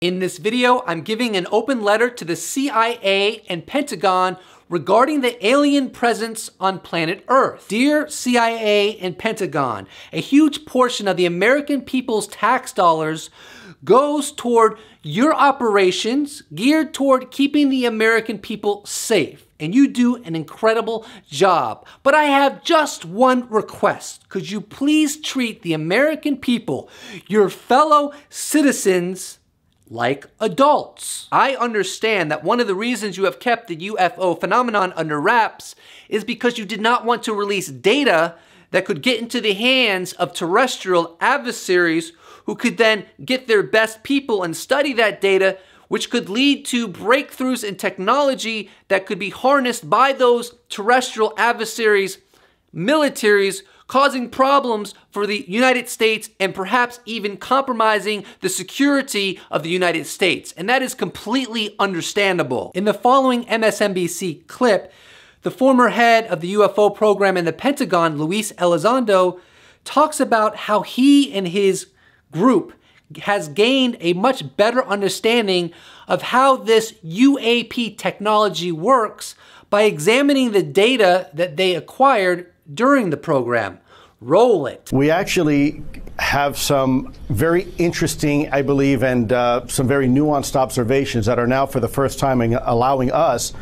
In this video, I'm giving an open letter to the CIA and Pentagon regarding the alien presence on planet Earth. Dear CIA and Pentagon, a huge portion of the American people's tax dollars goes toward your operations geared toward keeping the American people safe. And you do an incredible job. But I have just one request. Could you please treat the American people, your fellow citizens, like adults? I understand that one of the reasons you have kept the UFO phenomenon under wraps is because you did not want to release data that could get into the hands of terrestrial adversaries who could then get their best people and study that data, which could lead to breakthroughs in technology that could be harnessed by those terrestrial adversaries, militaries, causing problems for the United States and perhaps even compromising the security of the United States. And that is completely understandable. In the following MSNBC clip, the former head of the UFO program in the Pentagon, Luis Elizondo, talks about how he and his group has gained a much better understanding of how this UAP technology works by examining the data that they acquired during the program. Roll it. We actually have some very interesting, I believe, and some very nuanced observations that are now for the first time allowing us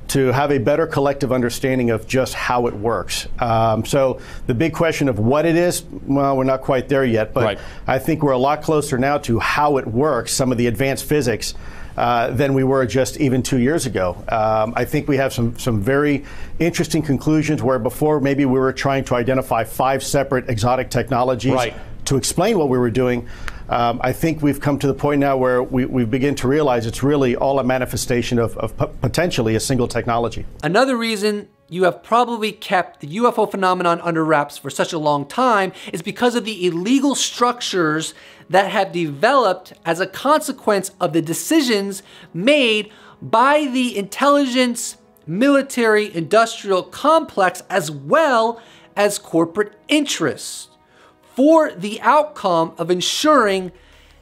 to have a better collective understanding of just how it works. So the big question of what it is, well, we're not quite there yet, but right. I think we're a lot closer now to how it works, some of the advanced physics, than we were just even 2 years ago. I think we have some very interesting conclusions where before maybe we were trying to identify 5 separate exotic technologies right. to explain what we were doing. I think we've come to the point now where we begin to realize it's really all a manifestation of potentially a single technology. Another reason you have probably kept the UFO phenomenon under wraps for such a long time is because of the illegal structures that have developed as a consequence of the decisions made by the intelligence, military, industrial complex, as well as corporate interests, for the outcome of ensuring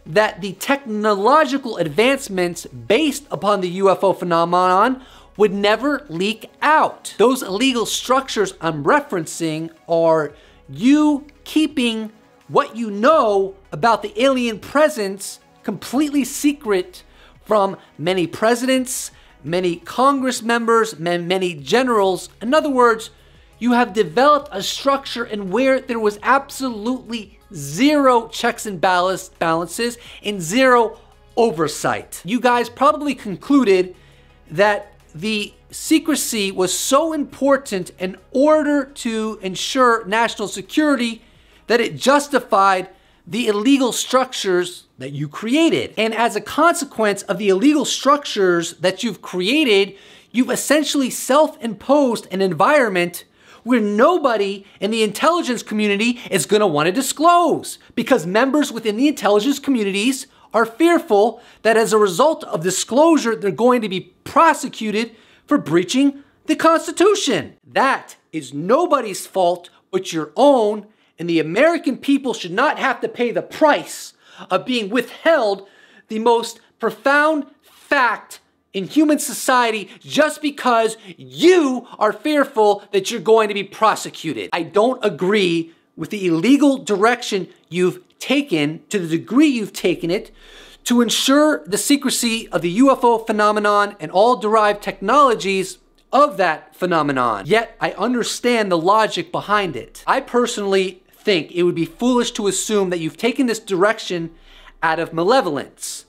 that the technological advancements based upon the UFO phenomenon would never leak out. Those illegal structures I'm referencing are you keeping what you know about the alien presence completely secret from many presidents, many Congress members, many generals. In other words, you have developed a structure in where there was absolutely zero checks and balances and zero oversight. You guys probably concluded that the secrecy was so important in order to ensure national security that it justified the illegal structures that you created. And as a consequence of the illegal structures that you've created, you've essentially self-imposed an environment where nobody in the intelligence community is going to want to disclose, because members within the intelligence communities are fearful that as a result of disclosure, they're going to be prosecuted for breaching the Constitution. That is nobody's fault but your own, and the American people should not have to pay the price of being withheld the most profound fact in human society just because you are fearful that you're going to be prosecuted. I don't agree with the illegal direction you've taken, to the degree you've taken it, to ensure the secrecy of the UFO phenomenon and all derived technologies of that phenomenon. Yet I understand the logic behind it. I personally think it would be foolish to assume that you've taken this direction out of malevolence.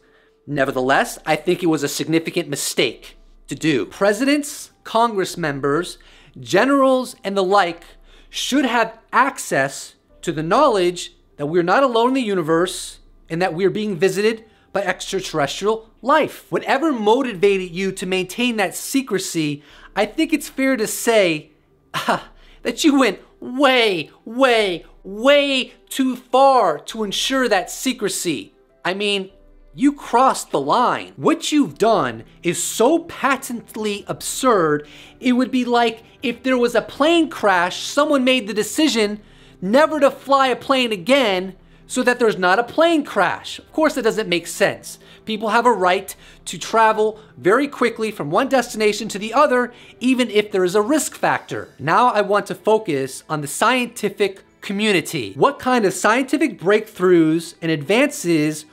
Nevertheless, I think it was a significant mistake to do. Presidents, Congress members, generals, and the like should have access to the knowledge that we're not alone in the universe and that we're being visited by extraterrestrial life. Whatever motivated you to maintain that secrecy, I think it's fair to say that you went way, way, way too far to ensure that secrecy. I mean, you crossed the line. What you've done is so patently absurd, it would be like if there was a plane crash, someone made the decision never to fly a plane again, so that there's not a plane crash. Of course, that doesn't make sense. People have a right to travel very quickly from one destination to the other, even if there is a risk factor. Now I want to focus on the scientific community. What kind of scientific breakthroughs and advances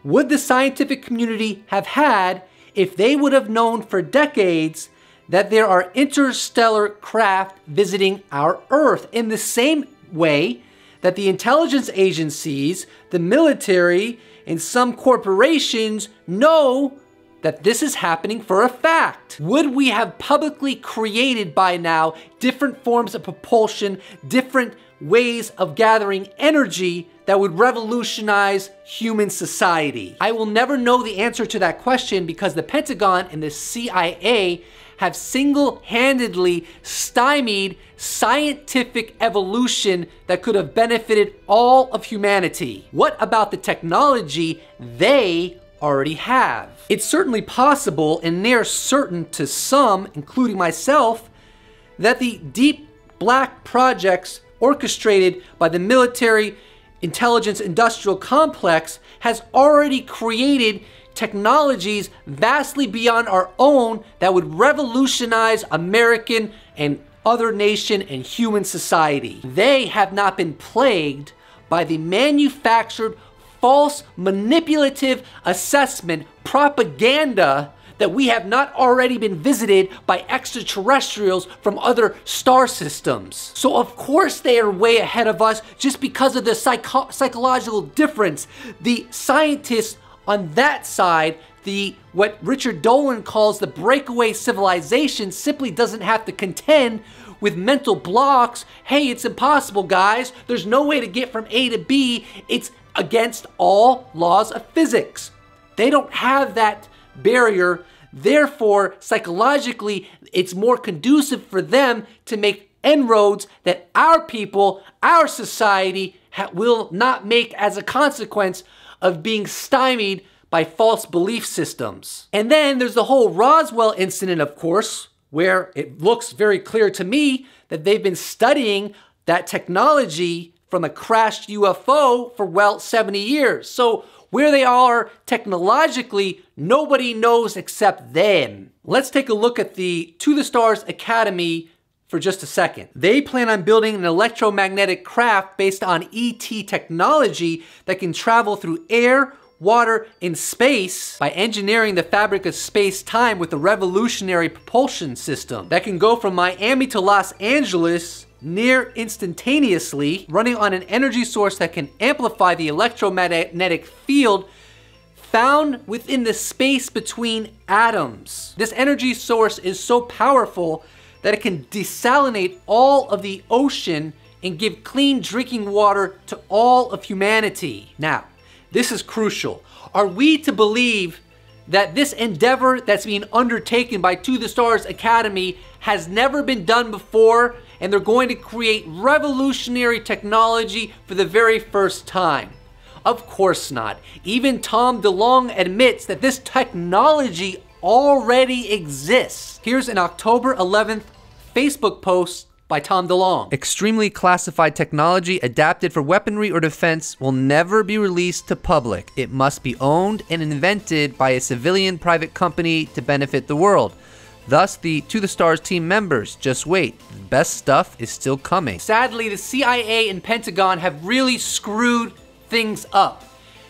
would the scientific community have had if they would have known for decades that there are interstellar craft visiting our Earth, in the same way that the intelligence agencies, the military, and some corporations know that this is happening for a fact? Would we have publicly created by now different forms of propulsion, different ways of gathering energy that would revolutionize human society? I will never know the answer to that question because the Pentagon and the CIA have single-handedly stymied scientific evolution that could have benefited all of humanity. What about the technology they already have? It's certainly possible and near certain to some, including myself, that the deep black projects orchestrated by the military intelligence industrial complex has already created technologies vastly beyond our own that would revolutionize American and other nation and human society. They have not been plagued by the manufactured, false, manipulative assessment propaganda that we have not already been visited by extraterrestrials from other star systems. So of course they are way ahead of us just because of the psychological difference. The scientists on that side, what Richard Dolan calls the breakaway civilization, simply doesn't have to contend with mental blocks. Hey, it's impossible, guys. There's no way to get from A to B. It's against all laws of physics. They don't have that barrier. Therefore, psychologically, it's more conducive for them to make inroads that our people, our society, will not make as a consequence of being stymied by false belief systems. And then there's the whole Roswell incident, of course, where it looks very clear to me that they've been studying that technology from a crashed UFO for, well, 70 years. So where they are technologically, nobody knows except them. Let's take a look at the To the Stars Academy for just a second. They plan on building an electromagnetic craft based on ET technology that can travel through air, water, and space by engineering the fabric of space-time with a revolutionary propulsion system that can go from Miami to Los Angeles near instantaneously, running on an energy source that can amplify the electromagnetic field found within the space between atoms. This energy source is so powerful that it can desalinate all of the ocean and give clean drinking water to all of humanity. Now, this is crucial. Are we to believe that this endeavor that's being undertaken by To the Stars Academy has never been done before, and they're going to create revolutionary technology for the very first time? Of course not. Even Tom DeLonge admits that this technology already exists. Here's an October 11th Facebook post by Tom DeLonge. Extremely classified technology adapted for weaponry or defense will never be released to public. It must be owned and invented by a civilian private company to benefit the world. Thus, the To the Stars team members, just wait, the best stuff is still coming. Sadly, the CIA and Pentagon have really screwed things up.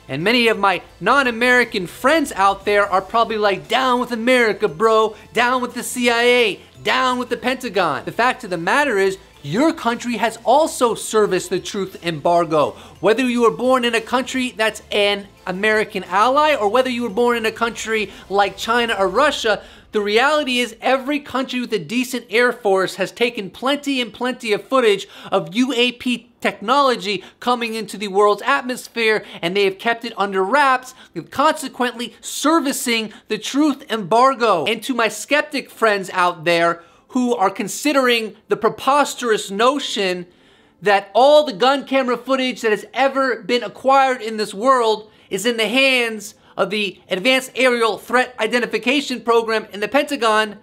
And many of my non-American friends out there are probably like, down with America, bro, down with the CIA, down with the Pentagon. The fact of the matter is, your country has also serviced the truth embargo. Whether you were born in a country that's an American ally or whether you were born in a country like China or Russia, the reality is every country with a decent air force has taken plenty and plenty of footage of UAP technology coming into the world's atmosphere, and they have kept it under wraps, consequently servicing the truth embargo. And to my skeptic friends out there who are considering the preposterous notion that all the gun camera footage that has ever been acquired in this world is in the hands of the Advanced Aerial Threat Identification Program in the Pentagon,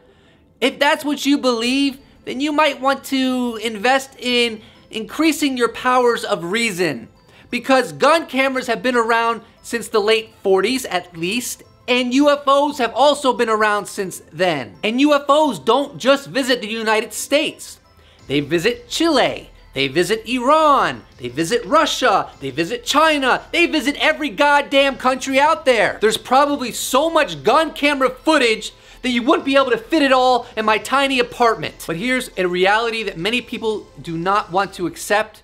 if that's what you believe, then you might want to invest in increasing your powers of reason. Because gun cameras have been around since the late 40s at least, and UFOs have also been around since then. And UFOs don't just visit the United States. They visit Chile, they visit Iran, they visit Russia, they visit China, they visit every goddamn country out there. There's probably so much gun camera footage that you wouldn't be able to fit it all in my tiny apartment. But here's a reality that many people do not want to accept,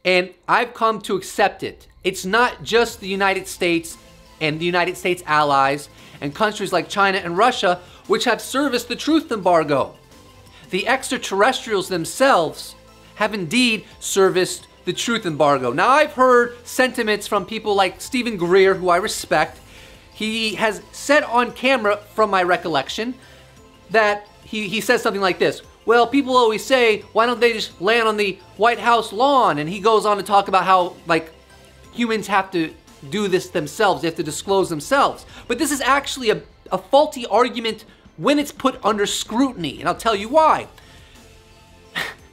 and I've come to accept it. It's not just the United States and the United States allies and countries like China and Russia which have serviced the truth embargo. The extraterrestrials themselves have indeed serviced the truth embargo. Now, I've heard sentiments from people like Stephen Greer, who I respect. He has said on camera, from my recollection, that he says something like this: well, people always say, why don't they just land on the White House lawn? And he goes on to talk about how, like, humans have to do this themselves, they have to disclose themselves. But this is actually a faulty argument when it's put under scrutiny, and I'll tell you why.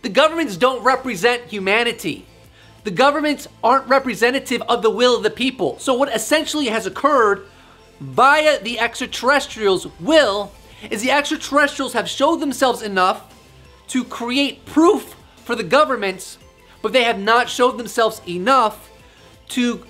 The governments don't represent humanity. The governments aren't representative of the will of the people. So what essentially has occurred via the extraterrestrials' will is the extraterrestrials have showed themselves enough to create proof for the governments, but they have not showed themselves enough to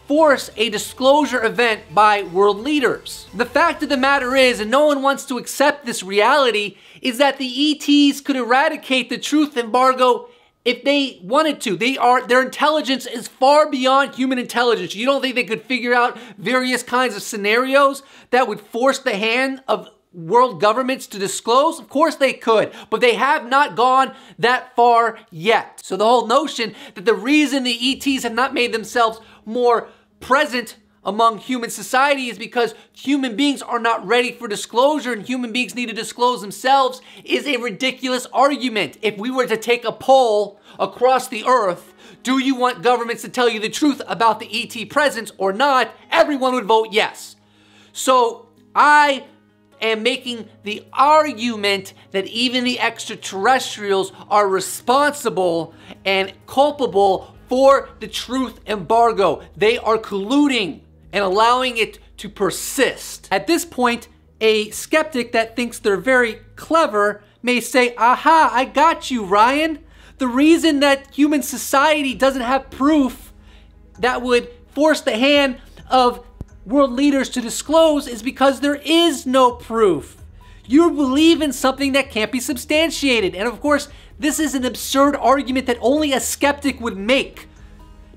force a disclosure event by world leaders. The fact of the matter is, and no one wants to accept this reality, is that the ETs could eradicate the truth embargo if they wanted to. Their intelligence is far beyond human intelligence. You don't think they could figure out various kinds of scenarios that would force the hand of world governments to disclose? Of course they could, but they have not gone that far yet. So the whole notion that the reason the ETs have not made themselves more present among human society is because human beings are not ready for disclosure and human beings need to disclose themselves is a ridiculous argument. If we were to take a poll across the earth, do you want governments to tell you the truth about the ET presence or not? Everyone would vote yes. So I am making the argument that even the extraterrestrials are responsible and culpable for the truth embargo. They are colluding and allowing it to persist. At this point, a skeptic that thinks they're very clever may say, aha, I got you, Ryan. The reason that human society doesn't have proof that would force the hand of world leaders to disclose is because there is no proof. You believe in something that can't be substantiated. And of course, this is an absurd argument that only a skeptic would make,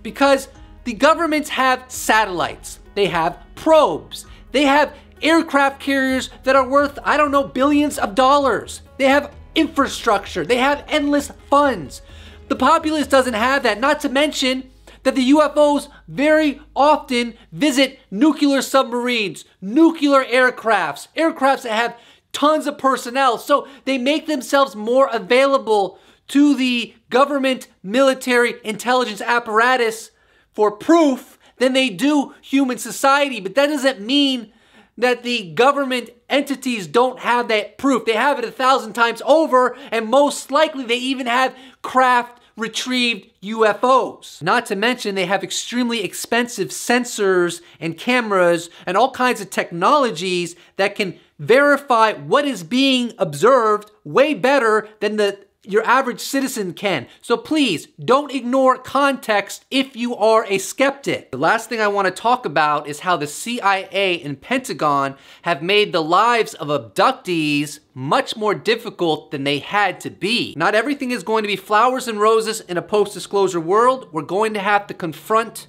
because the governments have satellites, they have probes, they have aircraft carriers that are worth, I don't know, billions of dollars. They have infrastructure, they have endless funds. The populace doesn't have that, not to mention that the UFOs very often visit nuclear submarines, nuclear aircrafts that have tons of personnel. So they make themselves more available to the government, military, intelligence apparatus for proof than they do human society. But that doesn't mean that the government entities don't have that proof. They have it 1,000 times over, and most likely they even have craft retrieved UFOs. Not to mention they have extremely expensive sensors and cameras and all kinds of technologies that can verify what is being observed way better than your average citizen can. So please, don't ignore context if you are a skeptic. The last thing I want to talk about is how the CIA and Pentagon have made the lives of abductees much more difficult than they had to be. Not everything is going to be flowers and roses in a post-disclosure world. We're going to have to confront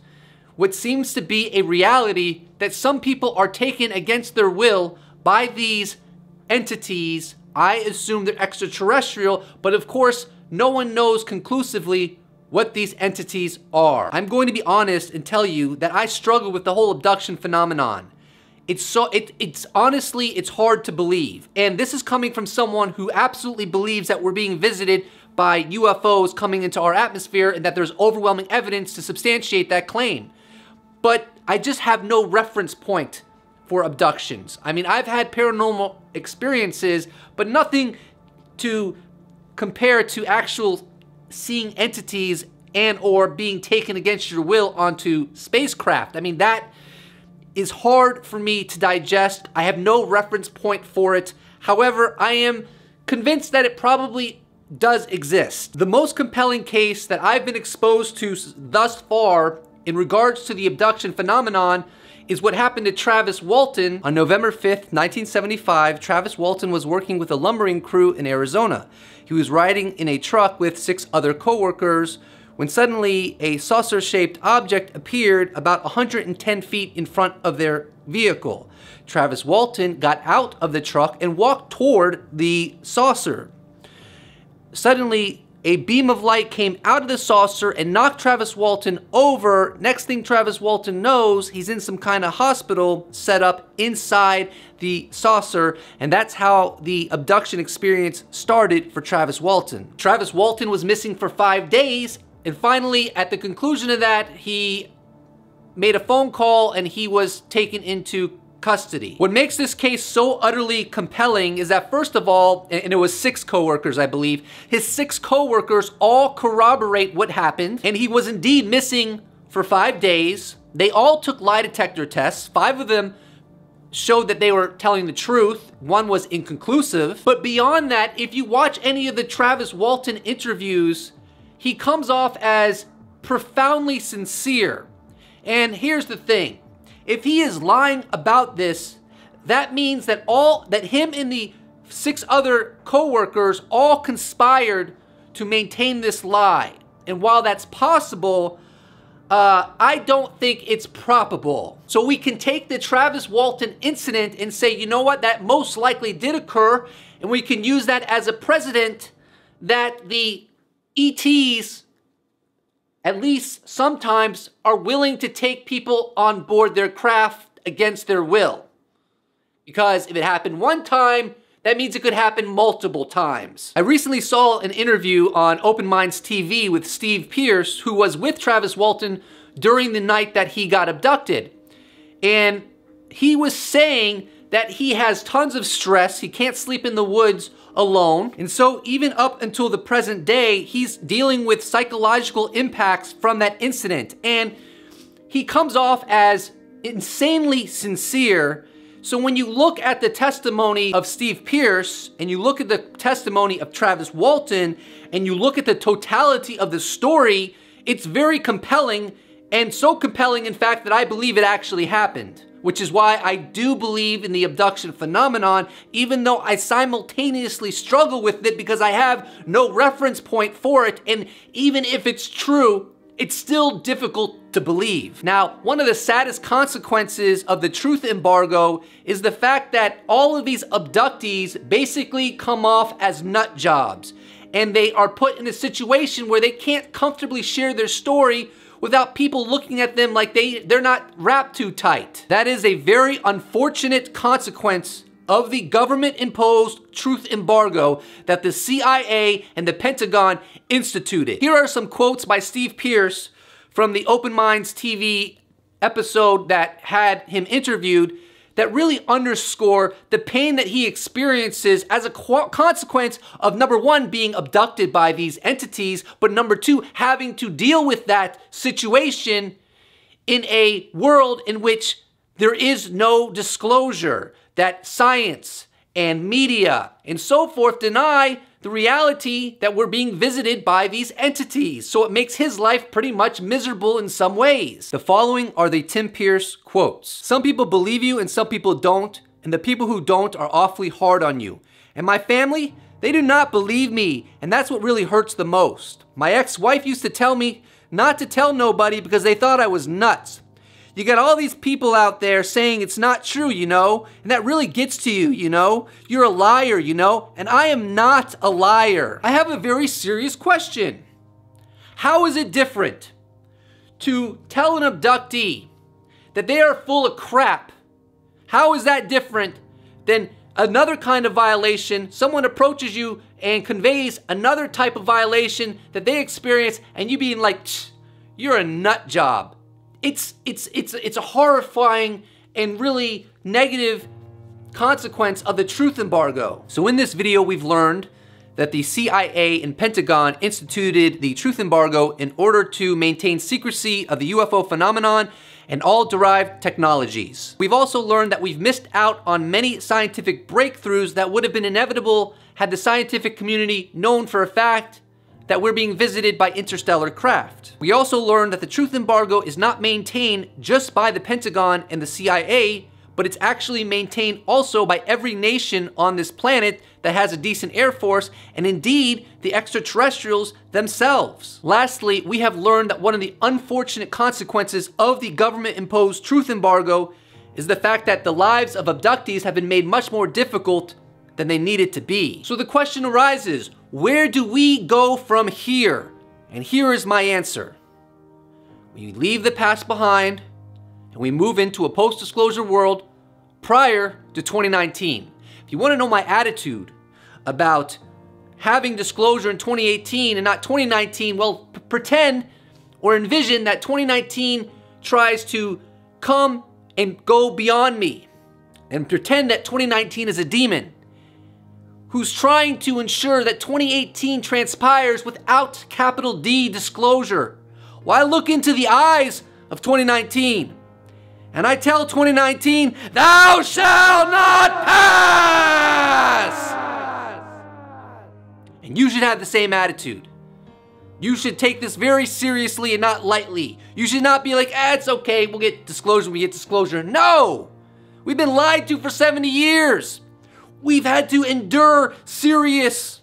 what seems to be a reality that some people are taken against their will by these entities. I assume they're extraterrestrial, but of course, no one knows conclusively what these entities are. I'm going to be honest and tell you that I struggle with the whole abduction phenomenon. It's honestly, it's hard to believe. And this is coming from someone who absolutely believes that we're being visited by UFOs coming into our atmosphere and that there's overwhelming evidence to substantiate that claim. But I just have no reference point for abductions. I mean, I've had paranormal experiences, but nothing to compare to actual seeing entities and or being taken against your will onto spacecraft. I mean, that is hard for me to digest. I have no reference point for it. However, I am convinced that it probably does exist. The most compelling case that I've been exposed to thus far in regards to the abduction phenomenon is what happened to Travis Walton on November 5th, 1975. Travis Walton was working with a lumbering crew in Arizona. He was riding in a truck with 6 other coworkers when suddenly a saucer-shaped object appeared about 110 feet in front of their vehicle. Travis Walton got out of the truck and walked toward the saucer. Suddenly, a beam of light came out of the saucer and knocked Travis Walton over. Next thing Travis Walton knows, he's in some kind of hospital set up inside the saucer, and that's how the abduction experience started for Travis Walton. Travis Walton was missing for 5 days, and finally, at the conclusion of that, he made a phone call and he was taken into custody. What makes this case so utterly compelling is that, first of all, and it was 6 coworkers, I believe, his 6 coworkers all corroborate what happened, and he was indeed missing for 5 days. They all took lie detector tests. 5 of them showed that they were telling the truth. 1 was inconclusive. But beyond that, if you watch any of the Travis Walton interviews, he comes off as profoundly sincere. And here's the thing. If he is lying about this, that means that him and the 6 other co-workers all conspired to maintain this lie. And while that's possible, I don't think it's probable. So we can take the Travis Walton incident and say, you know what, that most likely did occur, and we can use that as a precedent that the ETs, at least sometimes, are willing to take people on board their craft against their will. Because if it happened one time, that means it could happen multiple times. I recently saw an interview on Open Minds TV with Steve Pierce, who was with Travis Walton during the night that he got abducted. And he was saying that he has tons of stress, he can't sleep in the woods alone, and so even up until the present day, he's dealing with psychological impacts from that incident, and he comes off as insanely sincere. So when you look at the testimony of Steve Pierce, and you look at the testimony of Travis Walton, and you look at the totality of the story, it's very compelling, and so compelling, in fact, that I believe it actually happened. Which is why I do believe in the abduction phenomenon, even though I simultaneously struggle with it because I have no reference point for it, and even if it's true, it's still difficult to believe. Now, one of the saddest consequences of the truth embargo is the fact that all of these abductees basically come off as nut jobs, and they are put in a situation where they can't comfortably share their story without people looking at them like they're not wrapped too tight. That is a very unfortunate consequence of the government-imposed truth embargo that the CIA and the Pentagon instituted. Here are some quotes by Steve Pierce from the Open Minds TV episode that had him interviewed that really underscore the pain that he experiences as a consequence of, number 1, being abducted by these entities, but number 2, having to deal with that situation in a world in which there is no disclosure, that science and media and so forth deny the reality that we're being visited by these entities. So it makes his life pretty much miserable in some ways. The following are the Tim Pierce quotes. Some people believe you and some people don't, and the people who don't are awfully hard on you. And my family, they do not believe me, and that's what really hurts the most. My ex-wife used to tell me not to tell nobody because they thought I was nuts. You got all these people out there saying it's not true, you know, and that really gets to you, you know. You're a liar, you know, and I am not a liar. I have a very serious question. How is it different to tell an abductee that they are full of crap? How is that different than another kind of violation? Someone approaches you and conveys another type of violation that they experience, and you being like, you're a nut job. It's a horrifying and really negative consequence of the truth embargo. So in this video, we've learned that the CIA and Pentagon instituted the truth embargo in order to maintain secrecy of the UFO phenomenon and all derived technologies. We've also learned that we've missed out on many scientific breakthroughs that would have been inevitable had the scientific community known for a fact that we're being visited by interstellar craft. We also learned that the truth embargo is not maintained just by the Pentagon and the CIA, but it's actually maintained also by every nation on this planet that has a decent air force, and indeed the extraterrestrials themselves. Lastly, we have learned that one of the unfortunate consequences of the government-imposed truth embargo is the fact that the lives of abductees have been made much more difficult than they needed to be. So the question arises, where do we go from here? And here is my answer. We leave the past behind and we move into a post-disclosure world prior to 2019. If you want to know my attitude about having disclosure in 2018 and not 2019, well, pretend or envision that 2019 tries to come and go beyond me, and pretend that 2019 is a demon who's trying to ensure that 2018 transpires without capital D disclosure. Well, I look into the eyes of 2019 and I tell 2019, thou shalt not pass! And you should have the same attitude. You should take this very seriously and not lightly. You should not be like, it's okay, we'll get disclosure when we get disclosure. No! We've been lied to for 70 years. We've had to endure serious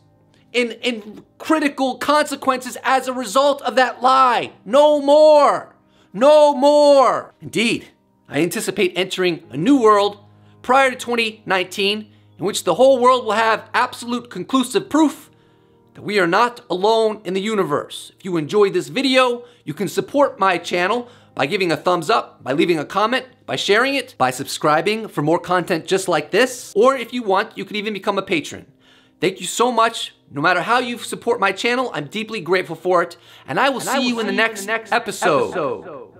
and critical consequences as a result of that lie. No more. No more. Indeed, I anticipate entering a new world prior to 2019 in which the whole world will have absolute conclusive proof that we are not alone in the universe. If you enjoyed this video, you can support my channel by giving a thumbs up, by leaving a comment, by sharing it, by subscribing for more content just like this, or if you want, you can even become a patron. Thank you so much. No matter how you support my channel, I'm deeply grateful for it, and I will see you in the next episode.